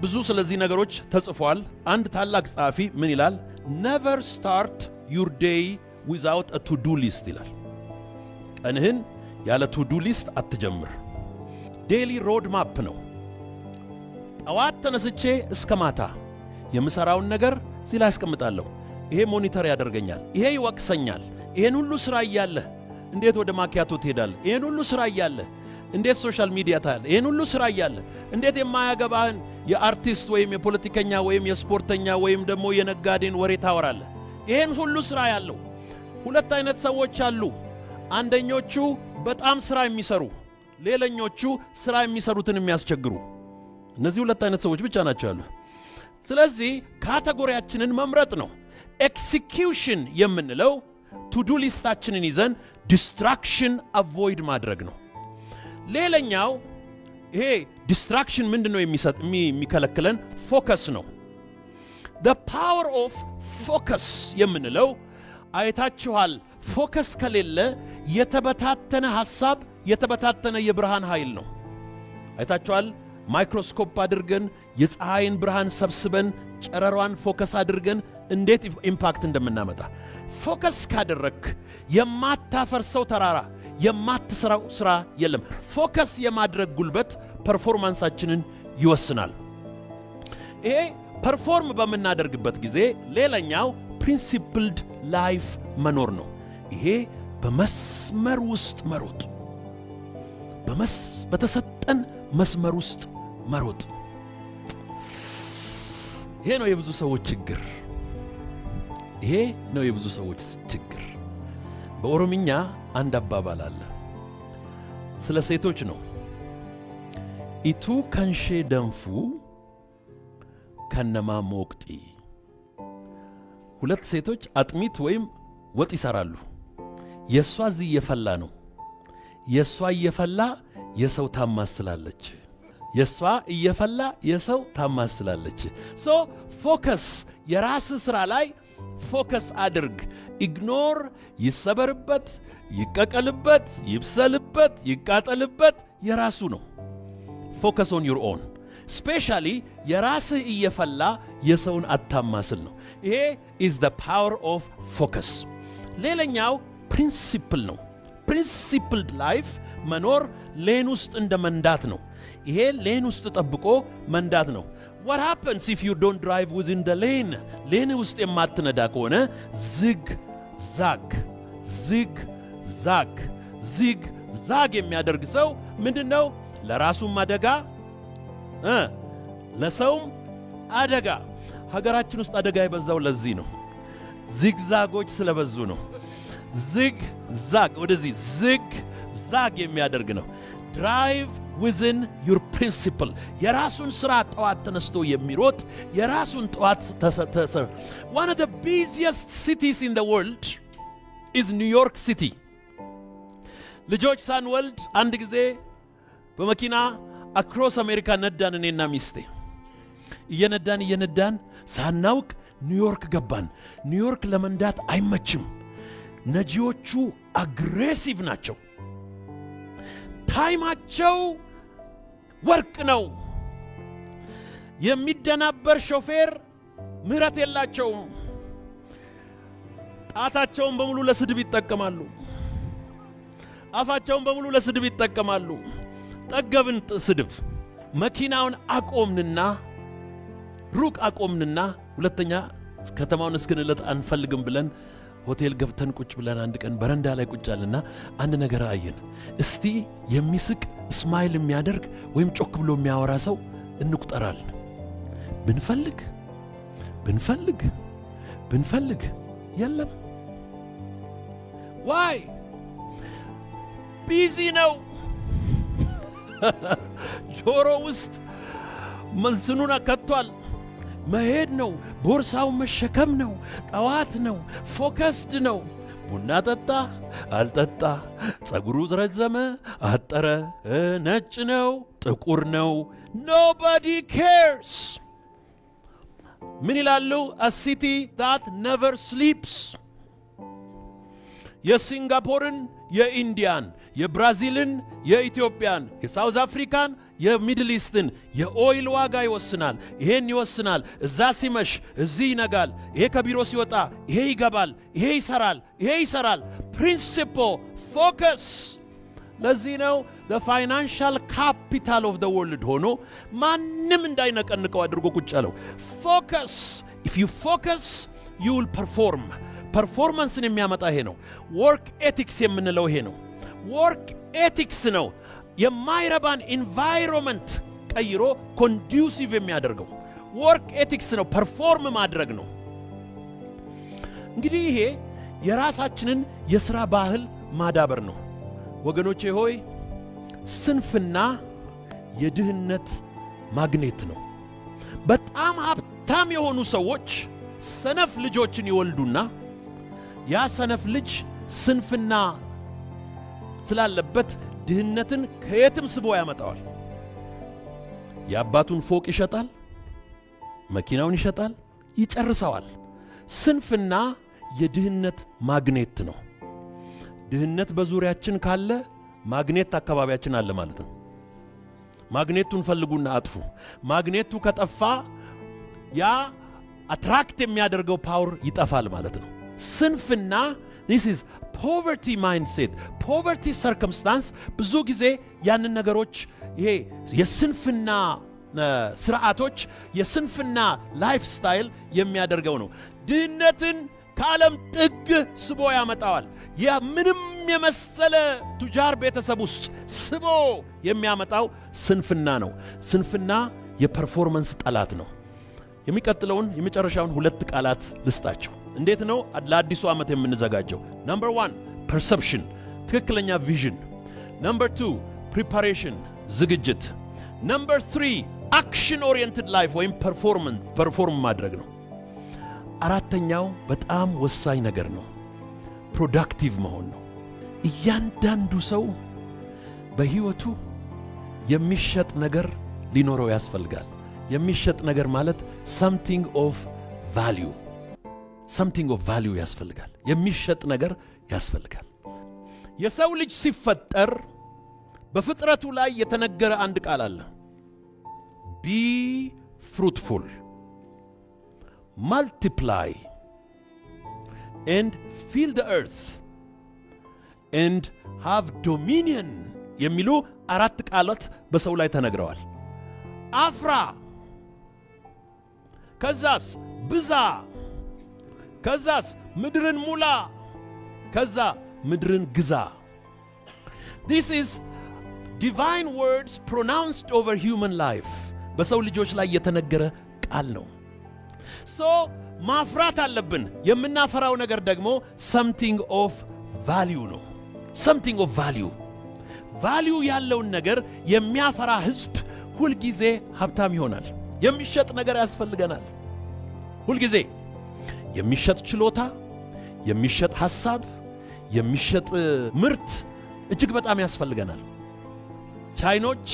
ብዙ ስለዚህ ነገሮች ተጽፏል። አንድ ታላቅ ጸሐፊ ምን ይላል? never start your day without a to do list ይላል። ቀንህን ያለ to do list አትጀምር። ዴሊ ሮድ ማፕ ነው። ጠዋት ተነስቼ እስከ ማታ የምሰራውን ነገር እዚህ ላይ አስቀምጣለሁ። ይሄ ሞኒተር ያደርገኛል፣ ይሄ ይወቅሰኛል። ይሄን ሁሉ ሥራ እያለ እንዴት ወደ ማኪያቶ ትሄዳለህ? ይሄን ሁሉ ሥራ እያለ እንዴት ሶሻል ሚዲያ ታያለህ? ይሄን ሁሉ ሥራ እያለ እንዴት የማያገባህን የአርቲስት ወይም የፖለቲከኛ ወይም የስፖርተኛ ወይም ደግሞ የነጋዴን ወሬ ታወራለህ? ይሄን ሁሉ ሥራ ያለው ሁለት አይነት ሰዎች አሉ። አንደኞቹ በጣም ሥራ የሚሰሩ፣ ሌላኞቹ ሥራ የሚሰሩትን የሚያስቸግሩ። እነዚህ ሁለት አይነት ሰዎች ብቻ ናቸው ያሉ። ስለዚህ ካቴጎሪያችንን መምረጥ ነው። ኤክሲኪዩሽን የምንለው ቱዱ ሊስታችንን ይዘን ዲስትራክሽን አቮይድ ማድረግ ነው። ሌላኛው ይሄ ዲስትራክሽን ምንድነው የሚከለክለን? ፎከስ ነው። the power of focus የምንለው አይታችኋል። ፎከስ ከሌለ የተበታተነ ሐሳብ፣ የተበታተነ የብርሃን ኃይል ነው። አይታችኋል። ማይክሮስኮፕ አድርገን የፀሐይን ብርሃን ሰብስበን ጨረሯን ፎከስ አድርገን እንዴት ኢምፓክት እንደምናመጣ። ፎከስ ካደረክ የማታፈርሰው ተራራ፣ የማትሰራው ሥራ የለም። ፎከስ የማድረግ ጉልበት ፐርፎርማንሳችንን ይወስናል። ይሄ ፐርፎርም በምናደርግበት ጊዜ ሌላኛው ፕሪንሲፕልድ ላይፍ መኖር ነው። ይሄ በመስመር ውስጥ መሮጥ፣ በተሰጠን መስመር ውስጥ መሮጥ። ይሄ ነው የብዙ ሰዎች ችግር። ይሄ ነው የብዙ ሰዎች ችግር። በኦሮምኛ አንድ አባባል አለ፣ ስለ ሴቶች ነው። ኢቱ ከንሼ ደንፉ ከነማ ሞቅጢ። ሁለት ሴቶች አጥሚት ወይም ወጥ ይሰራሉ። የሷ እዚህ እየፈላ ነው። የሷ እየፈላ የሰው ታማስላለች። የሷ እየፈላ የሰው ታማስላለች። ሶ ፎከስ፣ የራስ ሥራ ላይ ፎከስ አድርግ። ኢግኖር፣ ይሰበርበት፣ ይቀቀልበት፣ ይብሰልበት፣ ይቃጠልበት የራሱ ነው። ፎከስ ኦን ዩር ኦን። ስፔሻሊ የራስህ እየፈላ የሰውን አታማስል ነው። ይሄ is the power of focus። ሌላኛው ፕሪንሲፕል ነው። ፕሪንሲፕልድ ላይፍ መኖር ሌን ውስጥ እንደ መንዳት ነው። ይሄ ሌን ውስጥ ጠብቆ መንዳት ነው። what happens if you don't drive within the lane? ሌን ውስጥ የማትነዳ ከሆነ ዝግ ዛግ የሚያደርግ ሰው ምንድነው? ለራሱም አደጋ ለሰውም አደጋ። ሀገራችን ውስጥ አደጋ የበዛው ለዚህ ነው። ዚግዛጎች ስለበዙ ነው። ወደዚህ ዛግ የሚያደርግ ነው። ድራይቭ ዊዝን ዩር ፕሪንሲፕል። የራሱን ሥራ ጠዋት ተነስቶ የሚሮጥ የራሱን ጠዋት one of the busiest cities in the world is New York City። ልጆች ሳንወልድ አንድ ጊዜ በመኪና አክሮስ አሜሪካ ነዳን። እኔና ሚስቴ እየነዳን ሳናውቅ ኒውዮርክ ገባን። ኒውዮርክ ለመንዳት አይመችም። ነጂዎቹ አግሬሲቭ ናቸው። ታይማቸው ወርቅ ነው። የሚደናበር ሾፌር ምህረት የላቸውም። ጣታቸውን በሙሉ ለስድብ ይጠቀማሉ። አፋቸውን በሙሉ ለስድብ ይጠቀማሉ። ጠገብን ስድብ። መኪናውን ሩቅ አቆምንና ሁለተኛ ከተማውን እስክንለጥ አንፈልግም ብለን ሆቴል ገብተን ቁጭ ብለን አንድ ቀን በረንዳ ላይ ቁጭ አለና አንድ ነገር አየን። እስቲ የሚስቅ ስማይል የሚያደርግ ወይም ጮክ ብሎ የሚያወራ ሰው እንቁጠራል። ብንፈልግ የለም። ዋይ? ቢዚ ነው። ጆሮ ውስጥ መንስኑን ከቷል። መሄድ ነው። ቦርሳው መሸከም ነው። ጠዋት ነው። ፎከስድ ነው። ቡና ጠጣ አልጠጣ፣ ጸጉሩ ረዘመ አጠረ፣ ነጭ ነው ጥቁር ነው፣ nobody cares። ምን ይላሉ? a city that never sleeps። የሲንጋፖርን፣ የኢንዲያን፣ የብራዚልን፣ የኢትዮጵያን፣ የሳውዝ አፍሪካን፣ የሚድል ኢስትን የኦይል ዋጋ ይወስናል። ይሄን ይወስናል። እዛ ሲመሽ እዚህ ይነጋል። ይሄ ከቢሮ ሲወጣ ይሄ ይገባል። ይሄ ይሰራል። ፕሪንሲፕል ፎከስ። ለዚህ ነው ፋይናንሻል ካፒታል ኦፍ ዘ ወርልድ ሆኖ ማንም እንዳይነቀንቀው አድርጎ ቁጭ ያለው። ፎከስ። ኢፍ ዩ ፎከስ ዩ ዊል ፐርፎርም። ፐርፎርማንስን የሚያመጣ ይሄ ነው። ወርክ ኤቲክስ የምንለው ይሄ ነው። ወርክ ኤቲክስ ነው የማይረባን ኢንቫይሮንመንት ቀይሮ ኮንዱሲቭ የሚያደርገው። ወርክ ኤቲክስ ነው፣ ፐርፎርም ማድረግ ነው። እንግዲህ ይሄ የራሳችንን የሥራ ባህል ማዳበር ነው። ወገኖቼ ሆይ ስንፍና የድህነት ማግኔት ነው። በጣም ሀብታም የሆኑ ሰዎች ሰነፍ ልጆችን ይወልዱና ያ ሰነፍ ልጅ ስንፍና ስላለበት ድህነትን ከየትም ስቦ ያመጣዋል። የአባቱን ፎቅ ይሸጣል፣ መኪናውን ይሸጣል፣ ይጨርሰዋል። ስንፍና የድህነት ማግኔት ነው። ድህነት በዙሪያችን ካለ ማግኔት አካባቢያችን አለ ማለት ነው። ማግኔቱን ፈልጉና አጥፉ። ማግኔቱ ከጠፋ ያ አትራክት የሚያደርገው ፓወር ይጠፋል ማለት ነው። ስንፍና this is poverty mindset, poverty circumstance ብዙ ጊዜ ያንን ነገሮች ይሄ የስንፍና ስርዓቶች የስንፍና ላይፍ ስታይል የሚያደርገው ነው። ድህነትን ከዓለም ጥግ ስቦ ያመጣዋል። ምንም የመሰለ ቱጃር ቤተሰብ ውስጥ ስቦ የሚያመጣው ስንፍና ነው። ስንፍና የፐርፎርማንስ ጠላት ነው። የሚቀጥለውን የመጨረሻውን 2 ቃላት ልስጣቸው። እንዴት ነው ለአዲሱ ዓመት የምንዘጋጀው? ነምበር 1 ፐርሰፕሽን፣ ትክክለኛ ቪዥን። ነምበር 2 ፕሪፓሬሽን፣ ዝግጅት። ነምበር 3 አክሽን ኦሪየንትድ ላይፍ ወይም ፐርፎርም ማድረግ ነው። አራተኛው በጣም ወሳኝ ነገር ነው፣ ፕሮዳክቲቭ መሆን ነው። እያንዳንዱ ሰው በሕይወቱ የሚሸጥ ነገር ሊኖረው ያስፈልጋል። የሚሸጥ ነገር ማለት something of value ያስፈልጋል። የሚሸጥ ነገር ያስፈልጋል። የሰው ልጅ ሲፈጠር በፍጥረቱ ላይ የተነገረ አንድ ቃል አለ። be fruitful, multiply and fill the earth and have dominion የሚሉ 4 ቃላት በሰው ላይ ተነግረዋል። አፍራ፣ ከዛስ ብዛ፣ ከዛስ ምድርን ሙላ፣ ከዛ ምድርን ግዛ። This is divine words pronounced over human life. በሰው ልጆች ላይ የተነገረ ቃል ነው። ማፍራት አለብን። የምናፈራው ነገር ደግሞ something of value ነው። something of value ያለውን ነገር የሚያፈራ ህዝብ ሁልጊዜ ሀብታም ይሆናል። የሚሸጥ ነገር ያስፈልገናል። ሁልጊዜ የሚሸጥ ችሎታ፣ የሚሸጥ ሐሳብ፣ የሚሸጥ ምርት እጅግ በጣም ያስፈልገናል። ቻይኖች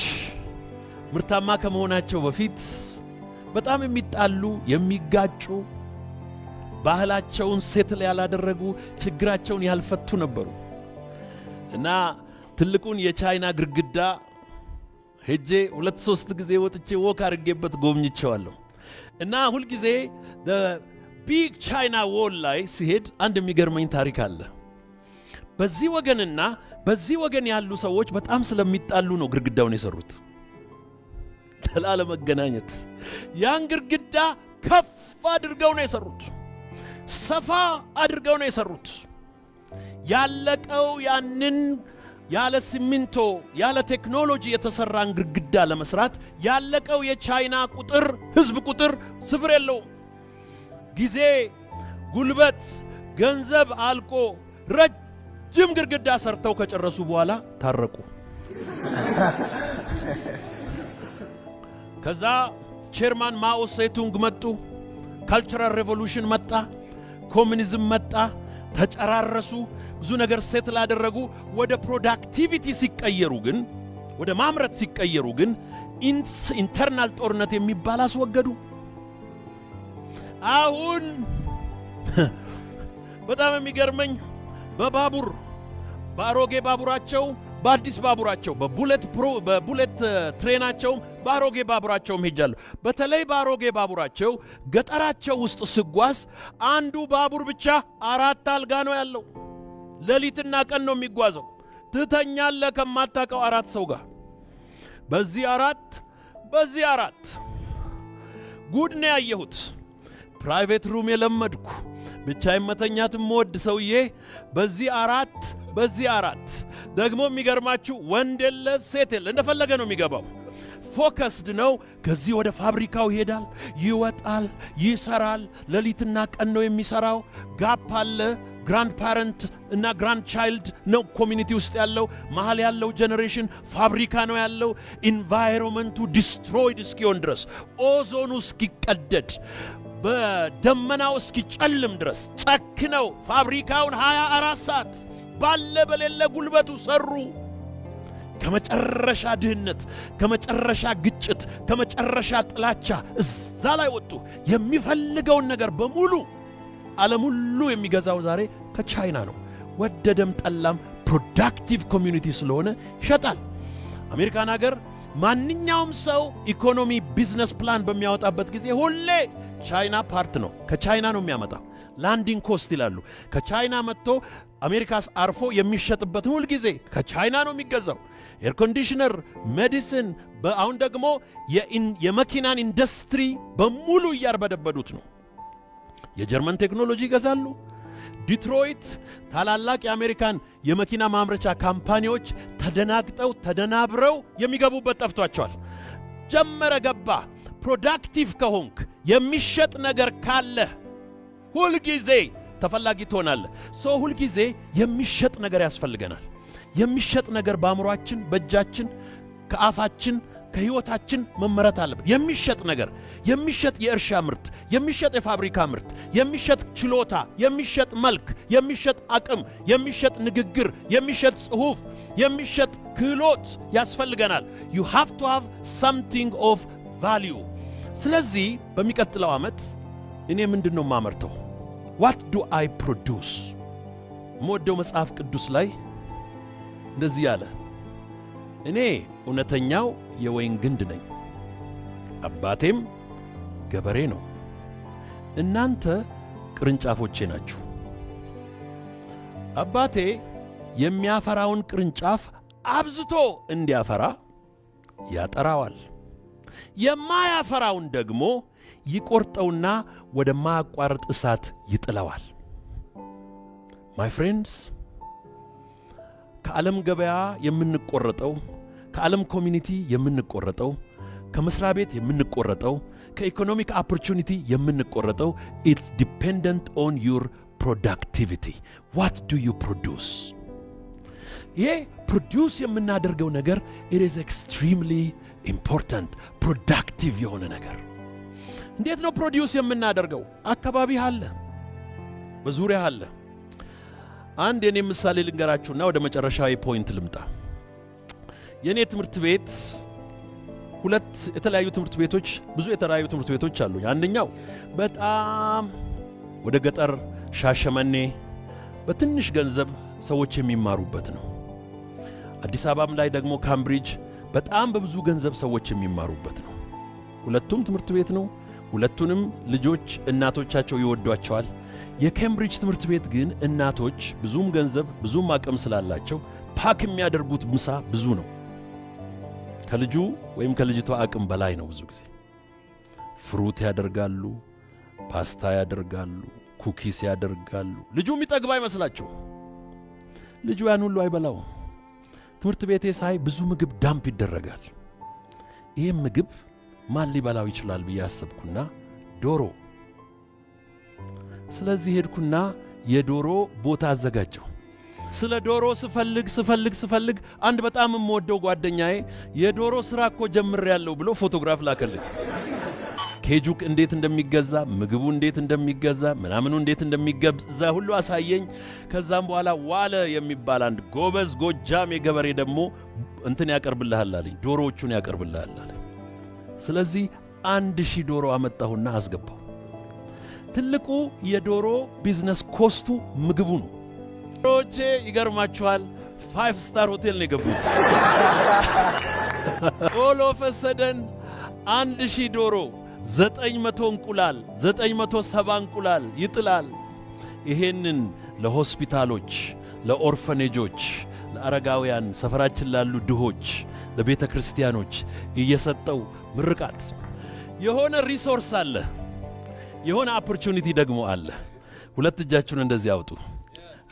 ምርታማ ከመሆናቸው በፊት በጣም የሚጣሉ፣ የሚጋጩ፣ ባህላቸውን ሴትል ያላደረጉ፣ ችግራቸውን ያልፈቱ ነበሩ እና ትልቁን የቻይና ግድግዳ ሄጄ 2-3 ጊዜ ወጥቼ ወክ አድርጌበት ጎብኝቼዋለሁ እና ሁልጊዜ ቢግ ቻይና ዎል ላይ ሲሄድ አንድ የሚገርመኝ ታሪክ አለ። በዚህ ወገንና በዚህ ወገን ያሉ ሰዎች በጣም ስለሚጣሉ ነው ግድግዳውን የሰሩት ላለመገናኘት። ያን ግድግዳ ከፍ አድርገው ነው የሰሩት፣ ሰፋ አድርገው ነው የሰሩት። ያለቀው ያንን ያለ ሲሚንቶ ያለ ቴክኖሎጂ የተሰራን ግድግዳ ለመስራት ያለቀው የቻይና ቁጥር ህዝብ ቁጥር ስፍር የለውም። ጊዜ፣ ጉልበት፣ ገንዘብ አልቆ ረጅም ግድግዳ ሰርተው ከጨረሱ በኋላ ታረቁ። ከዛ ቼርማን ማኦ ሴቱንግ መጡ። ካልቸራል ሬቮሉሽን መጣ፣ ኮሙኒዝም መጣ፣ ተጨራረሱ፣ ብዙ ነገር ሴትል አደረጉ። ወደ ፕሮዳክቲቪቲ ሲቀየሩ ግን ወደ ማምረት ሲቀየሩ ግን ኢንተርናል ጦርነት የሚባል አስወገዱ። አሁን በጣም የሚገርመኝ በአሮጌ ባቡራቸው በአዲስ ባቡራቸው በቡሌት ትሬናቸውም በአሮጌ ባቡራቸውም ሄጃለሁ። በተለይ በአሮጌ ባቡራቸው ገጠራቸው ውስጥ ስጓዝ አንዱ ባቡር ብቻ 4 አልጋ ነው ያለው። ሌሊትና ቀን ነው የሚጓዘው። ትተኛለህ ከማታውቀው 4 ሰው ጋር። በዚህ 4 ጉድ ነው ያየሁት። ፕራይቬት ሩም የለመድኩ ብቻዬን መተኛት የምወድ ሰውዬ በዚህ 4 ደግሞ የሚገርማችሁ ወንድ የለ ሴት የለ፣ እንደፈለገ ነው የሚገባው። ፎከስድ ነው። ከዚህ ወደ ፋብሪካው ይሄዳል፣ ይወጣል፣ ይሰራል። ሌሊትና ቀን ነው የሚሰራው። ጋፕ አለ። ግራንድ ፓረንት እና ግራንድ ቻይልድ ነው ኮሚኒቲ ውስጥ ያለው። መሃል ያለው ጄኔሬሽን ፋብሪካ ነው ያለው። ኢንቫይሮንመንቱ ዲስትሮይድ እስኪሆን ድረስ፣ ኦዞኑ እስኪቀደድ፣ በደመናው እስኪጨልም ድረስ ጨክነው ፋብሪካውን 24 ሰዓት ባለ በሌለ ጉልበቱ ሰሩ። ከመጨረሻ ድህነት፣ ከመጨረሻ ግጭት፣ ከመጨረሻ ጥላቻ እዛ ላይ ወጡ። የሚፈልገውን ነገር በሙሉ ዓለም ሁሉ የሚገዛው ዛሬ ከቻይና ነው። ወደደም ጠላም ፕሮዳክቲቭ ኮሚዩኒቲ ስለሆነ ይሸጣል። አሜሪካን ሀገር ማንኛውም ሰው ኢኮኖሚ ቢዝነስ ፕላን በሚያወጣበት ጊዜ ሁሌ ቻይና ፓርት ነው፣ ከቻይና ነው የሚያመጣው። ላንዲንግ ኮስት ይላሉ። ከቻይና መጥቶ አሜሪካስ አርፎ የሚሸጥበትን ሁል ጊዜ ከቻይና ነው የሚገዛው። ኤር ኮንዲሽነር፣ ሜዲሲን፣ አሁን ደግሞ የመኪናን ኢንዱስትሪ በሙሉ እያርበደበዱት ነው። የጀርመን ቴክኖሎጂ ይገዛሉ። ዲትሮይት ታላላቅ የአሜሪካን የመኪና ማምረቻ ካምፓኒዎች ተደናግጠው ተደናብረው የሚገቡበት ጠፍቷቸዋል። ጀመረ ገባ። ፕሮዳክቲቭ ከሆንክ የሚሸጥ ነገር ካለ ሁልጊዜ ተፈላጊ ትሆናለህ። ሰው ሁልጊዜ የሚሸጥ ነገር ያስፈልገናል። የሚሸጥ ነገር በአእምሯችን፣ በእጃችን፣ ከአፋችን፣ ከሕይወታችን መመረት አለበት። የሚሸጥ ነገር፣ የሚሸጥ የእርሻ ምርት፣ የሚሸጥ የፋብሪካ ምርት፣ የሚሸጥ ችሎታ፣ የሚሸጥ መልክ፣ የሚሸጥ አቅም፣ የሚሸጥ ንግግር፣ የሚሸጥ ጽሑፍ፣ የሚሸጥ ክህሎት ያስፈልገናል። you have to have something of value። ስለዚህ በሚቀጥለው ዓመት እኔ ምንድን ነው የማመርተው? what do I produce? የምወደው መጽሐፍ ቅዱስ ላይ እንደዚህ ያለ፣ እኔ እውነተኛው የወይን ግንድ ነኝ፣ አባቴም ገበሬ ነው፣ እናንተ ቅርንጫፎቼ ናችሁ። አባቴ የሚያፈራውን ቅርንጫፍ አብዝቶ እንዲያፈራ ያጠራዋል፣ የማያፈራውን ደግሞ ይቆርጠውና ወደማያቋርጥ እሳት ይጥለዋል። ማይ ፍሬንድስ፣ ከዓለም ገበያ የምንቆረጠው፣ ከዓለም ኮሚኒቲ የምንቆረጠው፣ ከመስሪያ ቤት የምንቆረጠው፣ ከኢኮኖሚክ ኦፖርቹኒቲ የምንቆረጠው ኢትስ ዲፔንደንት ኦን ዩር ፕሮዳክቲቪቲ። ዋት ዱ ዩ ፕሮዱስ? ይሄ ፕሮዲውስ የምናደርገው ነገር ኢት ኢዝ ኤክስትሪምሊ ኢምፖርታንት። ፕሮዳክቲቭ የሆነ ነገር እንዴት ነው ፕሮዲውስ የምናደርገው? አካባቢ አለ፣ በዙሪያ አለ። አንድ የኔ ምሳሌ ልንገራችሁና ወደ መጨረሻዊ ፖይንት ልምጣ። የኔ ትምህርት ቤት 2 የተለያዩ ትምህርት ቤቶች፣ ብዙ የተለያዩ ትምህርት ቤቶች አሉ። አንደኛው በጣም ወደ ገጠር ሻሸመኔ በትንሽ ገንዘብ ሰዎች የሚማሩበት ነው። አዲስ አበባም ላይ ደግሞ ካምብሪጅ በጣም በብዙ ገንዘብ ሰዎች የሚማሩበት ነው። ሁለቱም ትምህርት ቤት ነው። ሁለቱንም ልጆች እናቶቻቸው ይወዷቸዋል። የኬምብሪጅ ትምህርት ቤት ግን እናቶች ብዙም ገንዘብ ብዙም አቅም ስላላቸው ፓክ የሚያደርጉት ምሳ ብዙ ነው። ከልጁ ወይም ከልጅቷ አቅም በላይ ነው። ብዙ ጊዜ ፍሩት ያደርጋሉ፣ ፓስታ ያደርጋሉ፣ ኩኪስ ያደርጋሉ። ልጁ የሚጠግብ አይመስላቸው። ልጁ ያን ሁሉ አይበላው። ትምህርት ቤቴ ሳይ ብዙ ምግብ ዳምፕ ይደረጋል። ይህም ምግብ ማን ሊበላው ይችላል ብዬ አሰብኩና ዶሮ። ስለዚህ ሄድኩና የዶሮ ቦታ አዘጋጀው። ስለ ዶሮ ስፈልግ አንድ በጣም የምወደው ጓደኛዬ የዶሮ ሥራ እኮ ጀምሬያለሁ ብሎ ፎቶግራፍ ላከልኝ። ኬጁ እንዴት እንደሚገዛ፣ ምግቡ እንዴት እንደሚገዛ፣ ምናምኑ እንዴት እንደሚገዛ ሁሉ አሳየኝ። ከዛም በኋላ ዋለ የሚባል አንድ ጎበዝ ጎጃም የገበሬ ደግሞ እንትን ያቀርብልሃል አለኝ፣ ዶሮዎቹን ያቀርብልሃል አለኝ። ስለዚህ 1000 ዶሮ አመጣሁና አስገባሁ። ትልቁ የዶሮ ቢዝነስ ኮስቱ ምግቡ ነው። ዶሮቼ ይገርማችኋል 5 ስታር ሆቴል ነው የገቡት። ኦል ኦፍ ሰደን 1000 ዶሮ 900 እንቁላል 970 እንቁላል ይጥላል። ይሄንን ለሆስፒታሎች፣ ለኦርፈኔጆች፣ ለአረጋውያን፣ ሰፈራችን ላሉ ድሆች፣ ለቤተ ክርስቲያኖች እየሰጠው ምርቃት። የሆነ ሪሶርስ አለ፣ የሆነ ኦፖርቹኒቲ ደግሞ አለ። ሁለት እጃችሁን እንደዚህ አውጡ።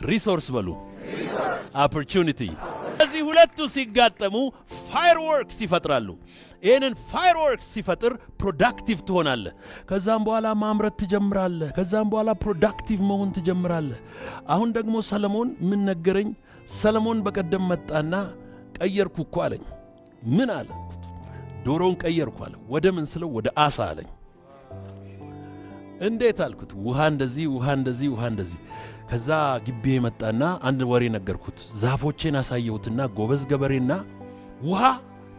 ሪሶርስ በሉ፣ ኦፖርቹኒቲ። እዚህ ሁለቱ ሲጋጠሙ ፋየርወርክስ ይፈጥራሉ። ይህንን ፋየርወርክስ ሲፈጥር ፕሮዳክቲቭ ትሆናለህ። ከዛም በኋላ ማምረት ትጀምራለህ። ከዛም በኋላ ፕሮዳክቲቭ መሆን ትጀምራለህ። አሁን ደግሞ ሰለሞን ምን ነገረኝ? ሰለሞን በቀደም መጣና ቀየርኩ እኮ አለኝ። ምን አለ? ዶሮውን ቀየርኩ አለ። ወደ ምን ስለው ወደ አሳ አለኝ። እንዴት አልኩት። ውሃ እንደዚህ፣ ውሃ እንደዚህ፣ ውሃ እንደዚህ። ከዛ ግቢ መጣና አንድ ወሬ ነገርኩት። ዛፎቼን አሳየሁትና ጎበዝ ገበሬና ውሃ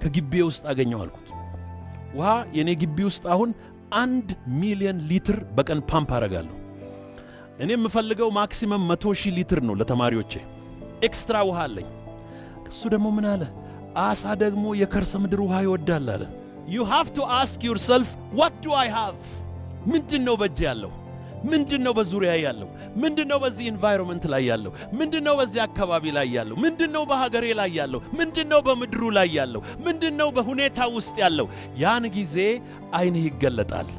ከግቢ ውስጥ አገኘው አልኩት። ውሃ የኔ ግቢ ውስጥ አሁን 1 ሚሊዮን ሊትር በቀን ፓምፕ አረጋለሁ። እኔ የምፈልገው ማክሲመም 100,000 ሊትር ነው ለተማሪዎቼ። ኤክስትራ ውሃ አለኝ። እሱ ደግሞ ምን አለ? አሳ ደግሞ የከርሰ ምድር ውሃ ይወዳል አለ። you have to ask yourself what do I have? ምንድነው በእጄ ያለው? ምንድነው በዙሪያ ያለው? ምንድነው በዚህ ኢንቫይሮንመንት ላይ ያለው? ምንድነው በዚህ አካባቢ ላይ ያለው? ምንድነው በሀገሬ ላይ ያለው? ምንድነው በምድሩ ላይ ያለው? ምንድነው በሁኔታ ውስጥ ያለው? ያን ጊዜ ዓይንህ ይገለጣል።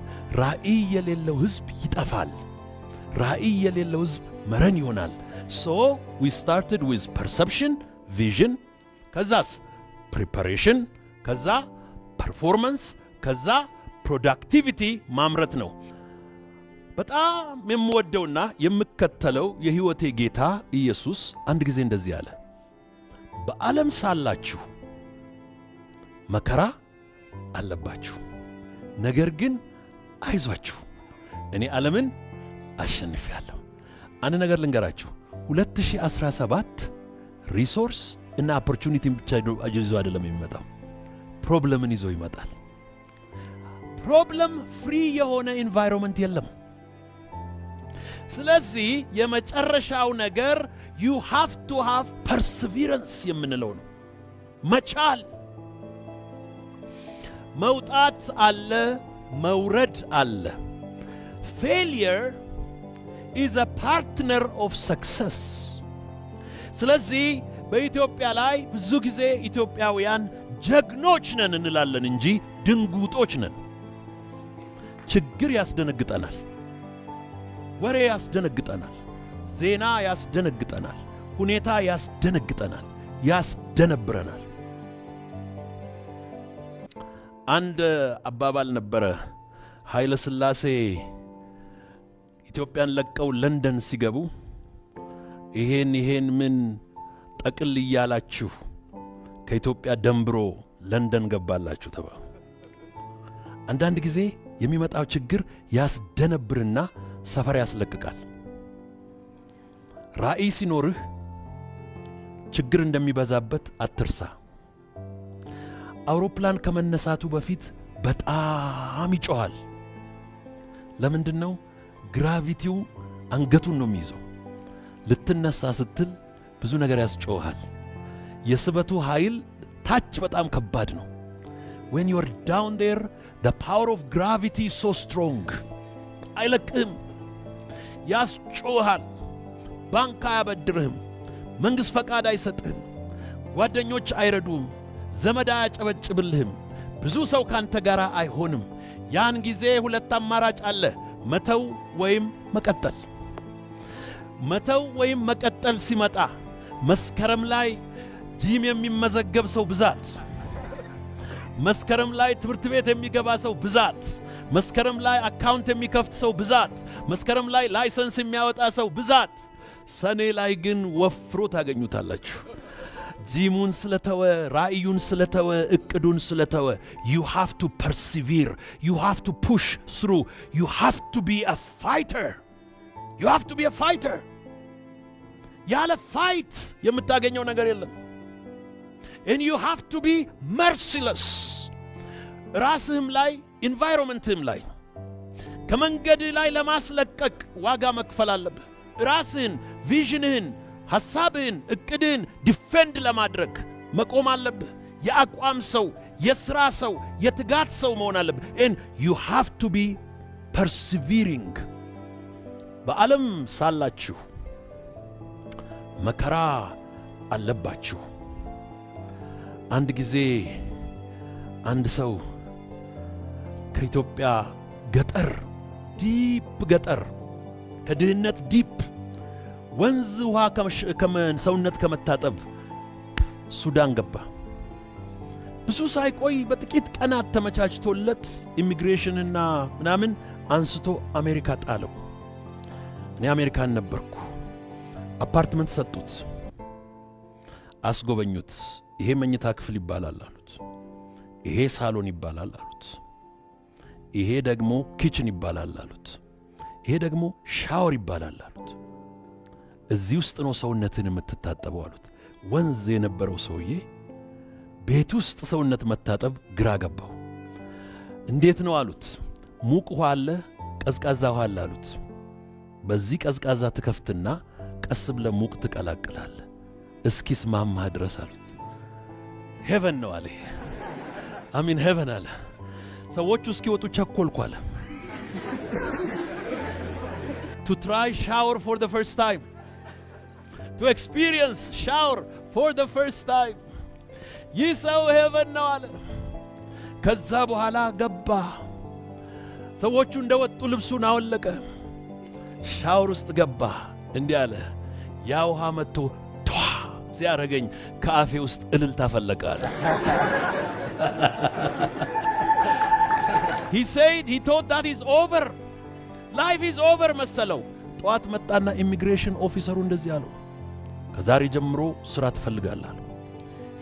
ራእይ የሌለው ሕዝብ ይጠፋል። ራእይ የሌለው ሕዝብ መረን ይሆናል። so we started with perception, vision፣ ከዛስ ፕሪፓሬሽን፣ ከዛ ፐርፎርማንስ፣ ከዛ ፕሮዳክቲቪቲ ማምረት ነው። በጣም የምወደውና የምከተለው የሕይወቴ ጌታ ኢየሱስ አንድ ጊዜ እንደዚህ አለ። በዓለም ሳላችሁ መከራ አለባችሁ፣ ነገር ግን አይዟችሁ እኔ ዓለምን አሸንፌአለሁ። አንድ ነገር ልንገራችሁ፣ 2017 ሪሶርስ እና ኦፖርቹኒቲን ብቻ ይዞ አይደለም የሚመጣው፣ ፕሮብለምን ይዞ ይመጣል። ፕሮብለም ፍሪ የሆነ ኢንቫይሮንመንት የለም። ስለዚህ የመጨረሻው ነገር you have to have perseverance የምንለው ነው። መቻል። መውጣት አለ፣ መውረድ አለ። failure is a partner of success። ስለዚህ በኢትዮጵያ ላይ ብዙ ጊዜ ኢትዮጵያውያን ጀግኖች ነን እንላለን እንጂ ድንጉጦች ነን። ችግር ያስደነግጠናል፣ ወሬ ያስደነግጠናል፣ ዜና ያስደነግጠናል፣ ሁኔታ ያስደነግጠናል፣ ያስደነብረናል። አንድ አባባል ነበረ። ኃይለ ሥላሴ ኢትዮጵያን ለቀው ለንደን ሲገቡ ይሄን ምን ጠቅል እያላችሁ ከኢትዮጵያ ደንብሮ ለንደን ገባላችሁ ተባሉ። አንዳንድ ጊዜ የሚመጣው ችግር ያስደነብርና ሰፈር ያስለቅቃል። ራእይ ሲኖርህ ችግር እንደሚበዛበት አትርሳ። አውሮፕላን ከመነሳቱ በፊት በጣም ይጮሃል። ለምንድን ነው? ግራቪቲው አንገቱን ነው የሚይዘው። ልትነሳ ስትል ብዙ ነገር ያስጮሃል። የስበቱ ኃይል ታች በጣም ከባድ ነው። when you are down there the power of gravity is so strong። አይለቅህም፣ ያስጮሃል። ባንክ አያበድርህም፣ መንግሥት ፈቃድ አይሰጥህም፣ ጓደኞች አይረዱህም፣ ዘመድ አያጨበጭብልህም፣ ብዙ ሰው ካንተ ጋር አይሆንም። ያን ጊዜ ሁለት አማራጭ አለ፣ መተው ወይም መቀጠል። መተው ወይም መቀጠል ሲመጣ መስከረም ላይ ጂም የሚመዘገብ ሰው ብዛት፣ መስከረም ላይ ትምህርት ቤት የሚገባ ሰው ብዛት፣ መስከረም ላይ አካውንት የሚከፍት ሰው ብዛት፣ መስከረም ላይ ላይሰንስ የሚያወጣ ሰው ብዛት፣ ሰኔ ላይ ግን ወፍሮ ታገኙታላችሁ። ጂሙን ስለተወ፣ ራእዩን ስለተወ፣ እቅዱን ስለተወ። you have to persevere, you have to push through, you have to be a fighter, you have to be a fighter። ያለ ፋይት የምታገኘው ነገር የለም። and you have to be merciless። ራስህም ላይ ኢንቫይሮንመንትህም ላይ ከመንገድ ላይ ለማስለቀቅ ዋጋ መክፈል አለብህ። ራስህን፣ ቪዥንህን፣ ሐሳብህን ዕቅድህን ዲፌንድ ለማድረግ መቆም አለብህ። የአቋም ሰው፣ የሥራ ሰው፣ የትጋት ሰው መሆን አለብህ። and you have to be persevering። በዓለም ሳላችሁ መከራ አለባችሁ። አንድ ጊዜ አንድ ሰው ከኢትዮጵያ ገጠር ዲፕ ገጠር ከድህነት ዲፕ ወንዝ ውሃ ሰውነት ከመታጠብ ሱዳን ገባ። ብዙ ሳይቆይ በጥቂት ቀናት ተመቻችቶለት ኢሚግሬሽንና ምናምን አንስቶ አሜሪካ ጣለው። እኔ አሜሪካን ነበርኩ። አፓርትመንት ሰጡት፣ አስጎበኙት። ይሄ መኝታ ክፍል ይባላል አሉት። ይሄ ሳሎን ይባላል አሉት። ይሄ ደግሞ ኪችን ይባላል አሉት። ይሄ ደግሞ ሻወር ይባላል አሉት። እዚህ ውስጥ ነው ሰውነትን የምትታጠበው አሉት። ወንዝ የነበረው ሰውዬ ቤት ውስጥ ሰውነት መታጠብ ግራ ገባው። እንዴት ነው አሉት። ሙቅ ውሃ አለ፣ ቀዝቃዛ ውሃ አለ አሉት። በዚህ ቀዝቃዛ ትከፍትና ቀስ ብለህ ሙቅ ትቀላቅላለህ እስኪስማማህ ድረስ አሉት። ሄቨን ነው አለ። አሚን ሄቨን አለ። ሰዎቹ እስኪወጡ ቸኮልኩ አለ። to try shower for the first time, to experience shower for the first time. ይህ ሰው ሄቨን ነው አለ። ከዛ በኋላ ገባ። ሰዎቹ እንደወጡ ልብሱን አወለቀ፣ ሻወር ውስጥ ገባ። እንዲህ አለ፣ ያ ውሃ መጥቶ ቷ ሲያረገኝ ከአፌ ውስጥ እልልታ ፈለቀ አለ። he said he thought that is over, life is over መሰለው። ጠዋት መጣና ኢሚግሬሽን ኦፊሰሩ እንደዚህ አለው፣ ከዛሬ ጀምሮ ሥራ ትፈልጋለህ አለው።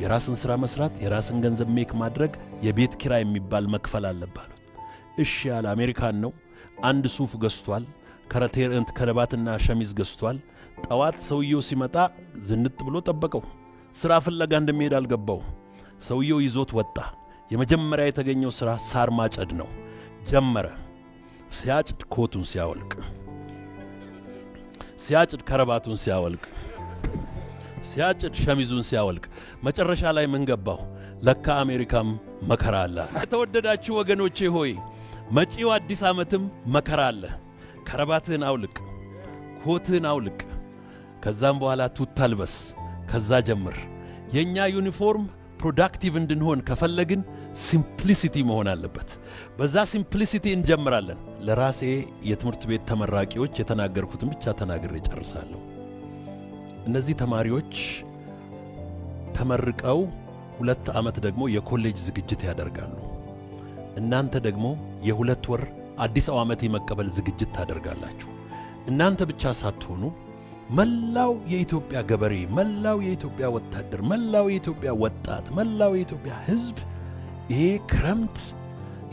የራስን ሥራ መስራት፣ የራስን ገንዘብ ሜክ ማድረግ፣ የቤት ኪራይ የሚባል መክፈል አለብህ አሉት። እሺ ያለ አሜሪካን ነው። አንድ ሱፍ ገዝቷል፣ ከረባትና ሸሚዝ ገዝቷል። ጠዋት ሰውየው ሲመጣ ዝንጥ ብሎ ጠበቀው። ሥራ ፍለጋ እንደሚሄድ አልገባው። ሰውየው ይዞት ወጣ። የመጀመሪያ የተገኘው ሥራ ሳር ማጨድ ነው። ጀመረ። ሲያጭድ ኮቱን ሲያወልቅ፣ ሲያጭድ ከረባቱን ሲያወልቅ፣ ሲያጭድ ሸሚዙን ሲያወልቅ፣ መጨረሻ ላይ ምን ገባው? ለካ አሜሪካም መከራ አለ። የተወደዳችሁ ወገኖቼ ሆይ መጪው አዲስ ዓመትም መከራ አለ። ከረባትህን አውልቅ፣ ኮትህን አውልቅ። ከዛም በኋላ ቱታ ልበስ። ከዛ ጀምር። የኛ ዩኒፎርም ፕሮዳክቲቭ እንድንሆን ከፈለግን ሲምፕሊሲቲ መሆን አለበት። በዛ ሲምፕሊሲቲ እንጀምራለን። ለራሴ የትምህርት ቤት ተመራቂዎች የተናገርኩትን ብቻ ተናግሬ ጨርሳለሁ። እነዚህ ተማሪዎች ተመርቀው 2 ዓመት ደግሞ የኮሌጅ ዝግጅት ያደርጋሉ። እናንተ ደግሞ የ2 ወር አዲስ ዓመት የመቀበል ዝግጅት ታደርጋላችሁ። እናንተ ብቻ ሳትሆኑ መላው የኢትዮጵያ ገበሬ፣ መላው የኢትዮጵያ ወታደር፣ መላው የኢትዮጵያ ወጣት፣ መላው የኢትዮጵያ ሕዝብ ይሄ ክረምት፣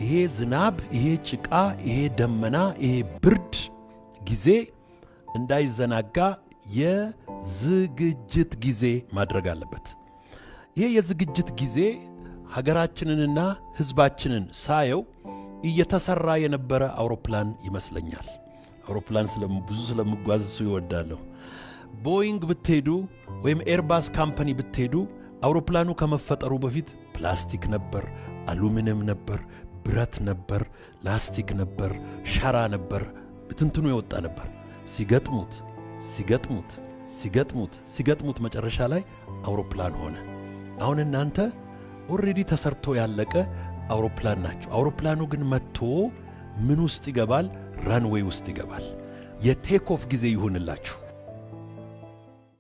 ይሄ ዝናብ፣ ይሄ ጭቃ፣ ይሄ ደመና፣ ይሄ ብርድ ጊዜ እንዳይዘናጋ የዝግጅት ጊዜ ማድረግ አለበት። ይሄ የዝግጅት ጊዜ ሀገራችንንና ሕዝባችንን ሳየው እየተሰራ የነበረ አውሮፕላን ይመስለኛል። አውሮፕላን ብዙ ስለምጓዝ እሱ ይወዳለሁ። ቦይንግ ብትሄዱ ወይም ኤርባስ ካምፓኒ ብትሄዱ አውሮፕላኑ ከመፈጠሩ በፊት ፕላስቲክ ነበር፣ አሉሚኒየም ነበር፣ ብረት ነበር፣ ላስቲክ ነበር፣ ሸራ ነበር፣ ብትንትኑ የወጣ ነበር። ሲገጥሙት ሲገጥሙት ሲገጥሙት ሲገጥሙት መጨረሻ ላይ አውሮፕላን ሆነ። አሁን እናንተ ኦልሬዲ ተሰርቶ ያለቀ አውሮፕላን ናቸው። አውሮፕላኑ ግን መጥቶ ምን ውስጥ ይገባል? ራንዌይ ውስጥ ይገባል። የቴክ ኦፍ ጊዜ ይሁንላችሁ።